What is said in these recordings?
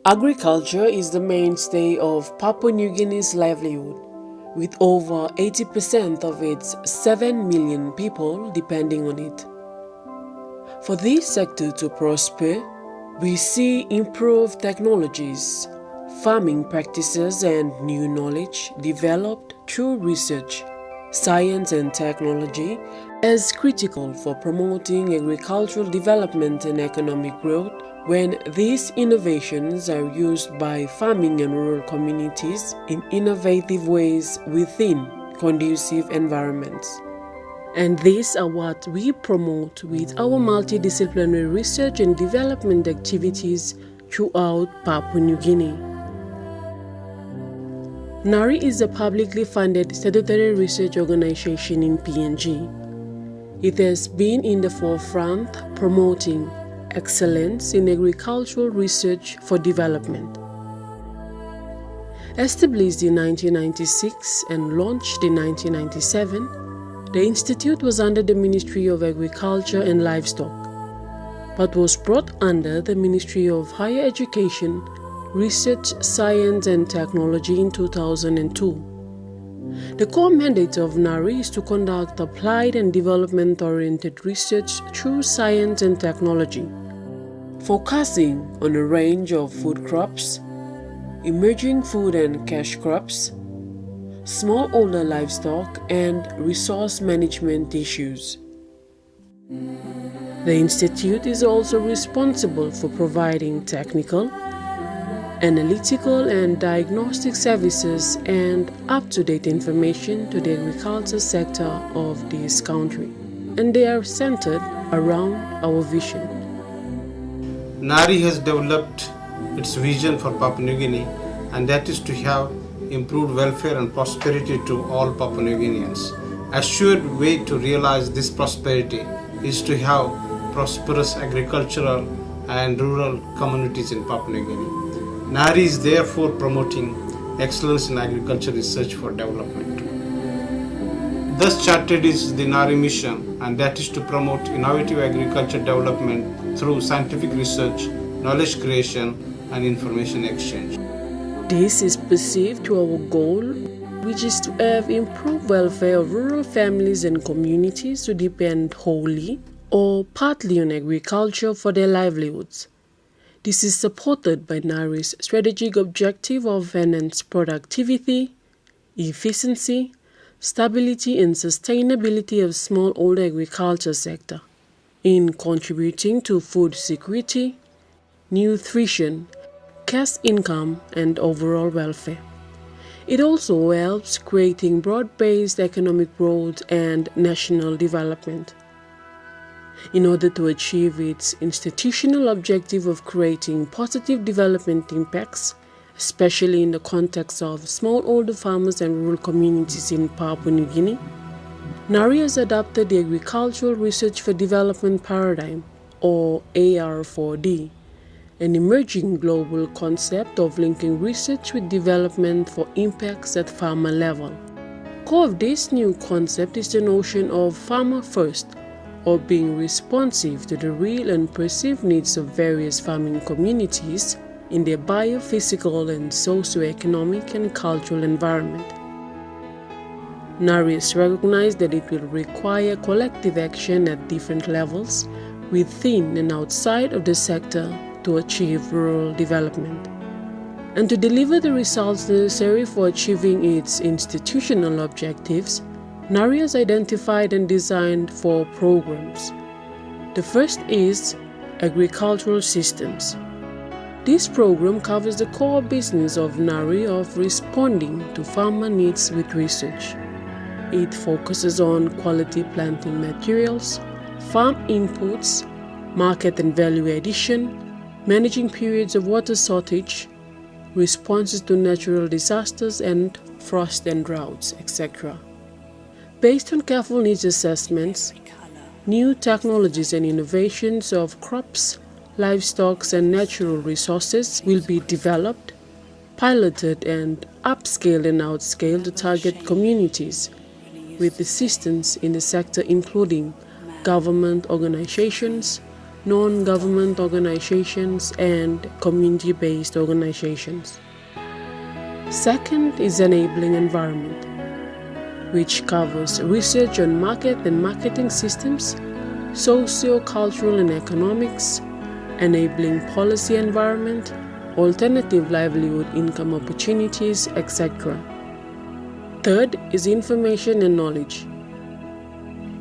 Agriculture is the mainstay of Papua New Guinea's livelihood, with over 80% of its 7 million people depending on it. For this sector to prosper, we see improved technologies, farming practices, and new knowledge developed through research, science, and technology as critical for promoting agricultural development and economic growth. When these innovations are used by farming and rural communities in innovative ways within conducive environments. And these are what we promote with our multidisciplinary research and development activities throughout Papua New Guinea. NARI is a publicly funded statutory research organization in PNG. It has been in the forefront promoting excellence in agricultural research for development. Established in 1996 and launched in 1997, the institute was under the Ministry of Agriculture and Livestock, but was brought under the Ministry of Higher Education, Research, Science and Technology in 2002. The core mandate of NARI is to conduct applied and development-oriented research through science and technology, focusing on a range of food crops, emerging food and cash crops, smallholder livestock, and resource management issues. The Institute is also responsible for providing technical, analytical and diagnostic services and up-to-date information to the agriculture sector of this country, and they are centered around our vision. NARI has developed its vision for Papua New Guinea, and that is to have improved welfare and prosperity to all Papua New Guineans. A sure way to realize this prosperity is to have prosperous agricultural and rural communities in Papua New Guinea. NARI is therefore promoting excellence in agriculture research for development. Thus charted is the NARI mission, and that is to promote innovative agriculture development through scientific research, knowledge creation, and information exchange. This is perceived to our goal, which is to have improved welfare of rural families and communities who depend wholly or partly on agriculture for their livelihoods. This is supported by NARI's strategic objective of enhanced productivity, efficiency, stability and sustainability of smallholder agriculture sector in contributing to food security, nutrition, cash income and overall welfare. It also helps creating broad-based economic growth and national development. In order to achieve its institutional objective of creating positive development impacts, especially in the context of smallholder farmers and rural communities in Papua New Guinea, NARI has adopted the Agricultural Research for Development Paradigm, or AR4D, an emerging global concept of linking research with development for impacts at farmer level. Core of this new concept is the notion of farmer first, or being responsive to the real and perceived needs of various farming communities in their biophysical and socio-economic and cultural environment. NARI has recognized that it will require collective action at different levels within and outside of the sector to achieve rural development. And to deliver the results necessary for achieving its institutional objectives, NARI has identified and designed 4 programs. The first is Agricultural Systems. This program covers the core business of NARI of responding to farmer needs with research. It focuses on quality planting materials, farm inputs, market and value addition, managing periods of water shortage, responses to natural disasters and frost and droughts, etc. Based on careful needs assessments, new technologies and innovations of crops, livestock and natural resources will be developed, piloted and upscaled and outscaled to target communities with assistance in the sector including government organizations, non-government organizations, and community-based organizations. Second is enabling environment, which covers research on market and marketing systems, socio-cultural and economics, enabling policy environment, alternative livelihood income opportunities, etc. Third is information and knowledge.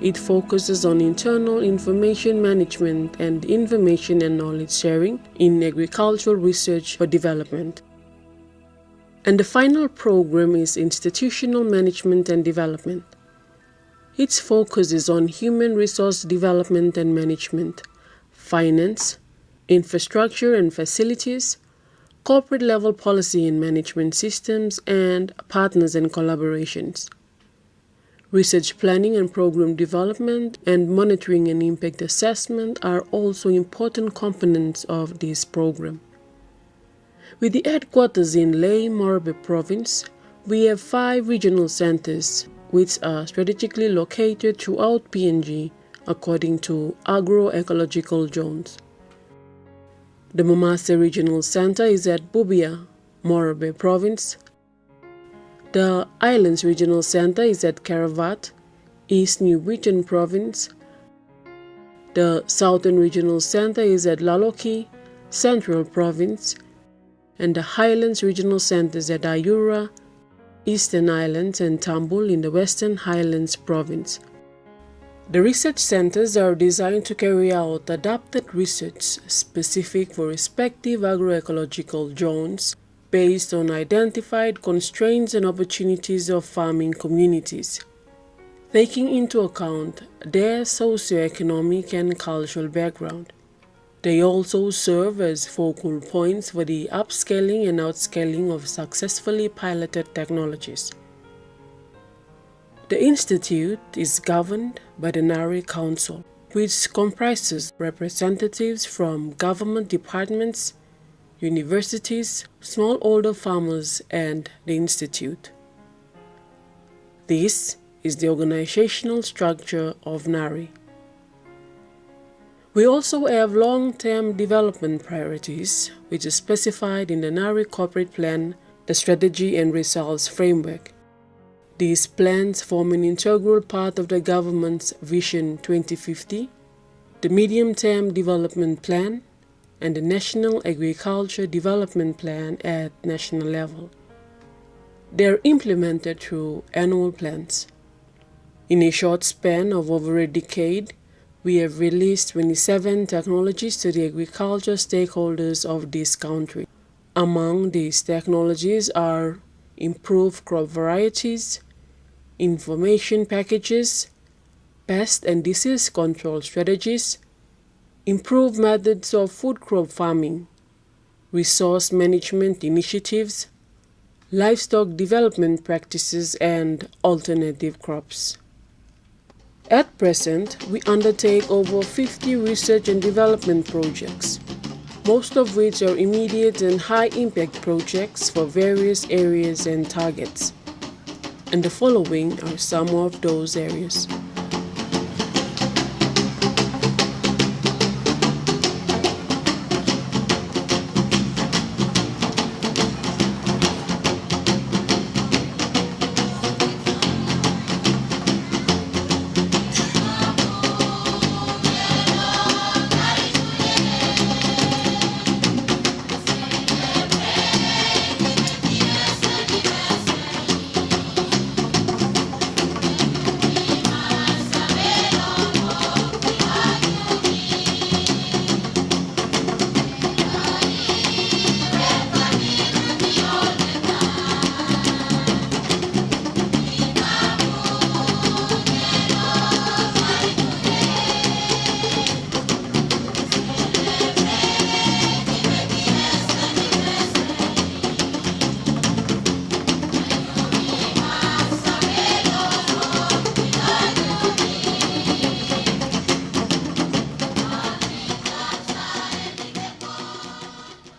It focuses on internal information management and information and knowledge sharing in agricultural research for development. And the final program is institutional management and development. Its focus is on human resource development and management, finance, infrastructure and facilities, corporate level policy and management systems, and partners and collaborations. Research planning and program development and monitoring and impact assessment are also important components of this program. With the headquarters in Ley, Morobe Province, we have 5 regional centers which are strategically located throughout PNG according to agroecological zones. The Momase Regional Center is at Bubia, Morobe Province. The Islands Regional Center is at Karavat, East New Britain Province. The Southern Regional Center is at Laloki, Central Province. And the Highlands Regional Center is at Ayura, Eastern Islands, and Tambul in the Western Highlands Province. The research centers are designed to carry out adapted research specific for respective agroecological zones based on identified constraints and opportunities of farming communities, taking into account their socioeconomic and cultural background. They also serve as focal points for the upscaling and outscaling of successfully piloted technologies. The Institute is governed by the NARI Council, which comprises representatives from government departments, universities, smallholder farmers, and the Institute. This is the organizational structure of NARI. We also have long-term development priorities, which is specified in the NARI Corporate Plan, the Strategy and Results Framework. These plans form an integral part of the government's Vision 2050, the Medium-Term Development Plan, and the National Agriculture Development Plan at national level. They are implemented through annual plans. In a short span of over a decade, we have released 27 technologies to the agriculture stakeholders of this country. Among these technologies are improved crop varieties, information packages, pest and disease control strategies, improved methods of food crop farming, resource management initiatives, livestock development practices, and alternative crops. At present, we undertake over 50 research and development projects, most of which are immediate and high-impact projects for various areas and targets. And the following are some of those areas.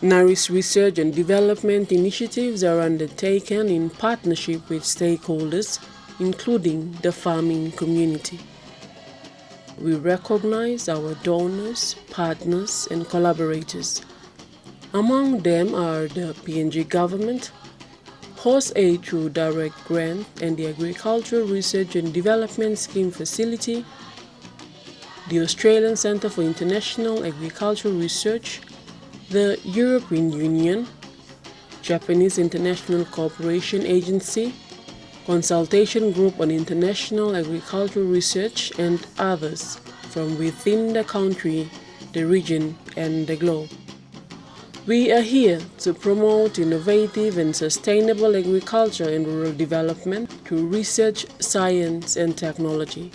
NARI's research and development initiatives are undertaken in partnership with stakeholders, including the farming community. We recognize our donors, partners, and collaborators. Among them are the PNG government, host aid through direct grant and the Agricultural Research and Development Scheme Facility, the Australian Centre for International Agricultural Research, the European Union, Japanese International Cooperation Agency, Consultation Group on International Agricultural Research, and others from within the country, the region, and the globe. We are here to promote innovative and sustainable agriculture and rural development through research, science, and technology.